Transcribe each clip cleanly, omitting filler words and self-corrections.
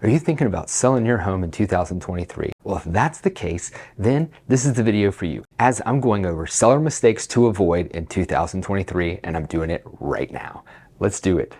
Are you thinking about selling your home in 2023? Well, if that's the case, then this is the video for you, as I'm going over seller mistakes to avoid in 2023, and I'm doing it right now. Let's do it.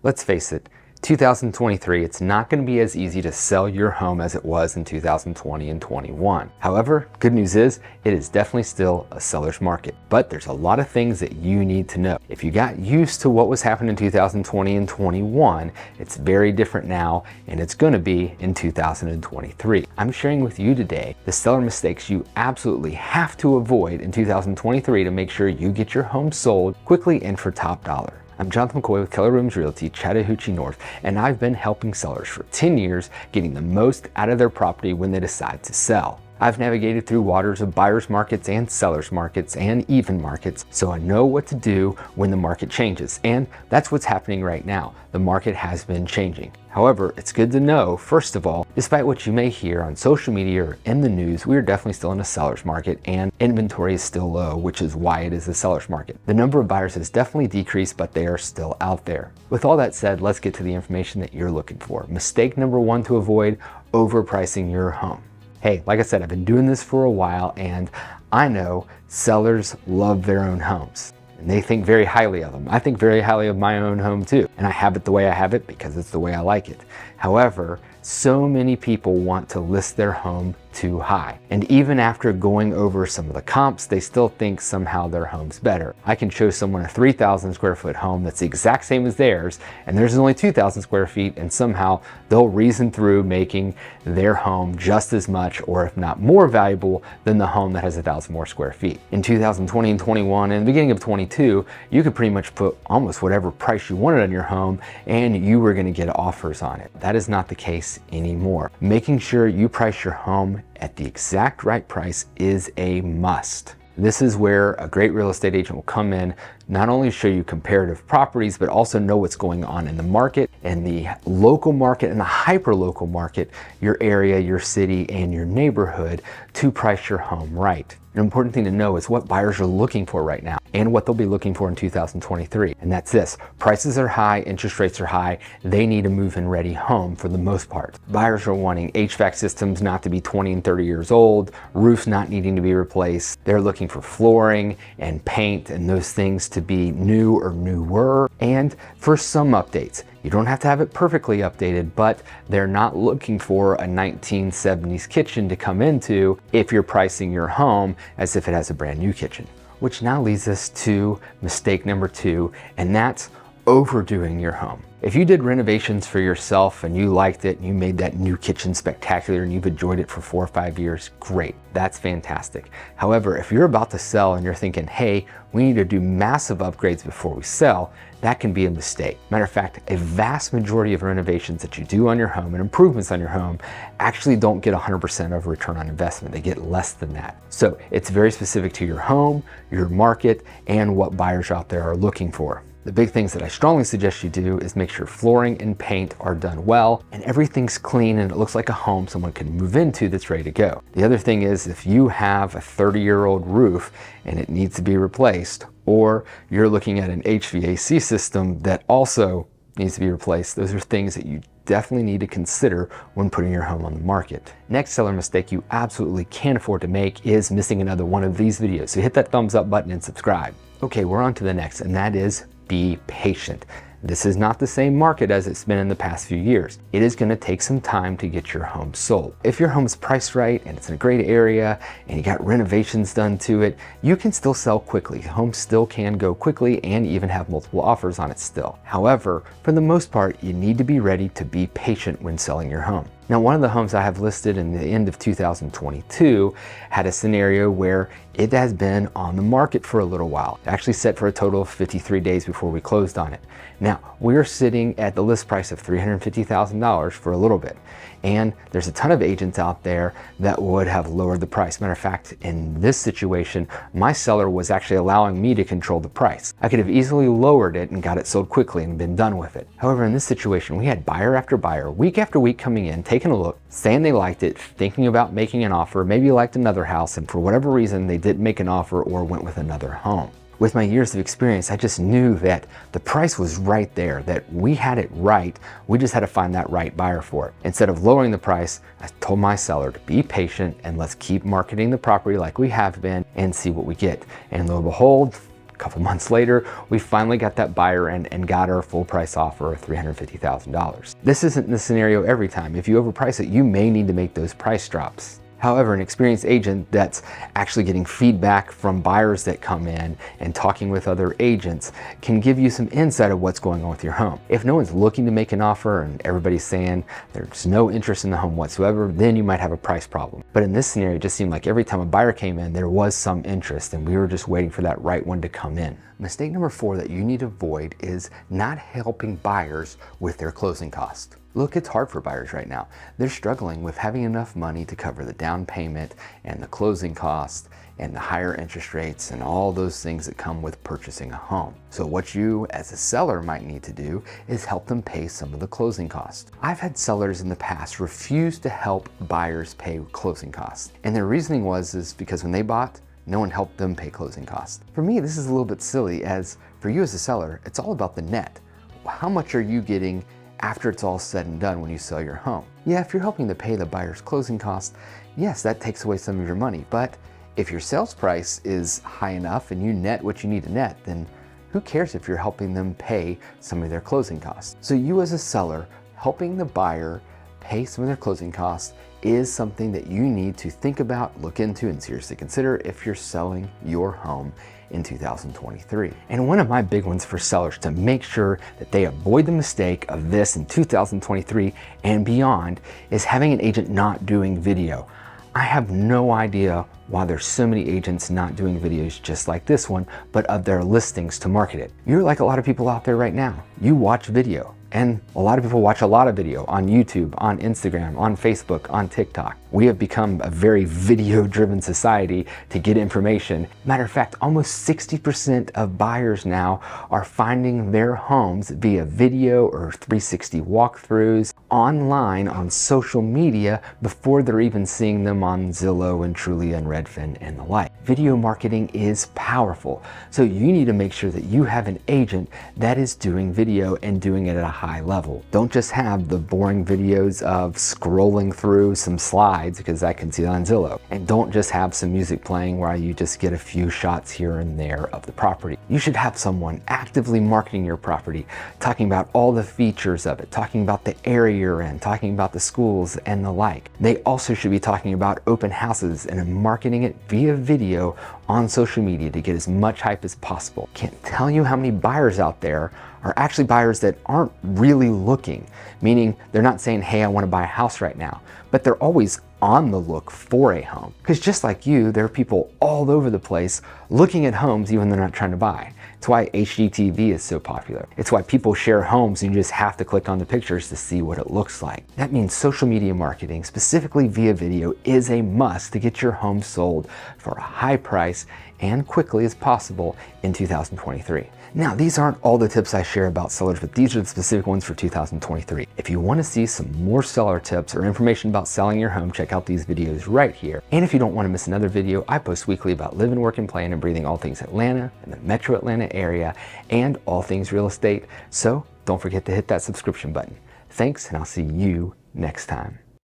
Let's face it, 2023, it's not going to be as easy to sell your home as it was in 2020 and 21. However, good news is it is definitely still a seller's market, but there's a lot of things that you need to know. If you got used to what was happening in 2020 and 21, it's very different now, and it's going to be in 2023. I'm sharing with you today the seller mistakes you absolutely have to avoid in 2023 to make sure you get your home sold quickly and for top dollar. I'm Jonathan McCoy with Keller Williams Realty, Chattahoochee North, and I've been helping sellers for 10 years getting the most out of their property when they decide to sell. I've navigated through waters of buyer's markets and seller's markets and even markets, so I know what to do when the market changes, and that's what's happening right now. The market has been changing. However, it's good to know, first of all, despite what you may hear on social media or in the news, we are definitely still in a seller's market and inventory is still low, which is why it is a seller's market. The number of buyers has definitely decreased, but they are still out there. With all that said, let's get to the information that you're looking for. Mistake number one to avoid: overpricing your home. Hey, like I said, I've been doing this for a while, and I know sellers love their own homes. And they think very highly of them. I think very highly of my own home too. And I have it the way I have it because it's the way I like it. However, so many people want to list their home too high. And even after going over some of the comps, they still think somehow their home's better. I can show someone a 3,000 square foot home that's the exact same as theirs, and theirs is only 2,000 square feet, and somehow they'll reason through making their home just as much, or if not more valuable than the home that has 1,000 more square feet. In 2020 and 21 and the beginning of 22, you could pretty much put almost whatever price you wanted on your home, and you were gonna get offers on it. That is not the case anymore. Making sure you price your home at the exact right price is a must. This is where a great real estate agent will come in, not only show you comparative properties, but also know what's going on in the market, and the local market and the hyper-local market, your area, your city, and your neighborhood, to price your home right. An important thing to know is what buyers are looking for right now and what they'll be looking for in 2023. And that's this: prices are high, interest rates are high, they need a move-in ready home for the most part. Buyers are wanting HVAC systems not to be 20 and 30 years old, roofs not needing to be replaced. They're looking for flooring and paint and those things to be new or newer, and for some updates. You don't have to have it perfectly updated, but they're not looking for a 1970s kitchen to come into if you're pricing your home as if it has a brand new kitchen. Which now leads us to mistake number two, and that's overdoing your home. If you did renovations for yourself and you liked it and you made that new kitchen spectacular and you've enjoyed it for 4 or 5 years, great, that's fantastic. However, if you're about to sell and you're thinking, hey, we need to do massive upgrades before we sell, that can be a mistake. Matter of fact, a vast majority of renovations that you do on your home and improvements on your home actually don't get 100% of return on investment. They get less than that. So it's very specific to your home, your market, and what buyers out there are looking for. The big things that I strongly suggest you do is make sure flooring and paint are done well and everything's clean and it looks like a home someone can move into that's ready to go. The other thing is, if you have a 30-year-old roof and it needs to be replaced, or you're looking at an HVAC system that also needs to be replaced, those are things that you definitely need to consider when putting your home on the market. Next seller mistake you absolutely can't afford to make is missing another one of these videos. So hit that thumbs up button and subscribe. Okay, we're on to the next, and that is be patient. This is not the same market as it's been in the past few years. It is going to take some time to get your home sold. If your home's priced right and it's in a great area and you got renovations done to it, you can still sell quickly. Homes still can go quickly and even have multiple offers on it still. However, for the most part, you need to be ready to be patient when selling your home. Now, one of the homes I have listed in the end of 2022 had a scenario where it has been on the market for a little while. It actually set for a total of 53 days before we closed on it. Now, we're sitting at the list price of $350,000 for a little bit. And there's a ton of agents out there that would have lowered the price. Matter of fact, in this situation, my seller was actually allowing me to control the price. I could have easily lowered it and got it sold quickly and been done with it. However, in this situation, we had buyer after buyer, week after week coming in, taking a look, saying they liked it, thinking about making an offer, maybe liked another house, and for whatever reason, they didn't make an offer or went with another home. With my years of experience, I just knew that the price was right there, that we had it right. We just had to find that right buyer for it. Instead of lowering the price, I told my seller to be patient and let's keep marketing the property like we have been and see what we get. And lo and behold, a couple months later, we finally got that buyer and got our full price offer of $350,000. This isn't the scenario every time. If you overprice it, you may need to make those price drops. However, an experienced agent that's actually getting feedback from buyers that come in and talking with other agents can give you some insight of what's going on with your home. If no one's looking to make an offer and everybody's saying there's no interest in the home whatsoever, then you might have a price problem. But in this scenario, it just seemed like every time a buyer came in, there was some interest and we were just waiting for that right one to come in. Mistake number 4 that you need to avoid is not helping buyers with their closing costs. Look, it's hard for buyers right now. They're struggling with having enough money to cover the down payment and the closing costs and the higher interest rates and all those things that come with purchasing a home. So what you as a seller might need to do is help them pay some of the closing costs. I've had sellers in the past refuse to help buyers pay closing costs. And their reasoning is because when they bought, no one helped them pay closing costs. For me, this is a little bit silly, as for you as a seller, it's all about the net. How much are you getting after it's all said and done when you sell your home? Yeah, if you're helping to pay the buyer's closing costs, yes, that takes away some of your money. But if your sales price is high enough and you net what you need to net, then who cares if you're helping them pay some of their closing costs? So you as a seller, helping the buyer pay some of their closing costs is something that you need to think about, look into, and seriously consider if you're selling your home in 2023. And one of my big ones for sellers to make sure that they avoid the mistake of this in 2023 and beyond is having an agent not doing video. I have no idea why there's so many agents not doing videos just like this one, but of their listings to market it. You're like a lot of people out there right now. You watch video. And a lot of people watch a lot of video on YouTube, on Instagram, on Facebook, on TikTok. We have become a very video-driven society to get information. Matter of fact, almost 60% of buyers now are finding their homes via video or 360 walkthroughs online on social media before they're even seeing them on Zillow and Trulia and Redfin and the like. Video marketing is powerful, so you need to make sure that you have an agent that is doing video and doing it at a high level. Don't just have the boring videos of scrolling through some slides, because I can see that on Zillow. And don't just have some music playing where you just get a few shots here and there of the property. You should have someone actively marketing your property, talking about all the features of it, talking about the area you're in, talking about the schools and the like. They also should be talking about open houses and marketing it via video on social media to get as much hype as possible. Can't tell you how many buyers out there are actually buyers that aren't really looking, meaning they're not saying, hey, I want to buy a house right now, but they're always on the look for a home. Because just like you, there are people all over the place looking at homes even though they're not trying to buy. It's why HGTV is so popular. It's why people share homes and you just have to click on the pictures to see what it looks like. That means social media marketing, specifically via video, is a must to get your home sold for a high price and quickly as possible in 2023. Now, these aren't all the tips I share about sellers, but these are the specific ones for 2023. If you want to see some more seller tips or information about selling your home, check out these videos right here. And if you don't want to miss another video, I post weekly about living, working, playing, and breathing all things Atlanta and the metro Atlanta area and all things real estate. So don't forget to hit that subscription button. Thanks, and I'll see you next time.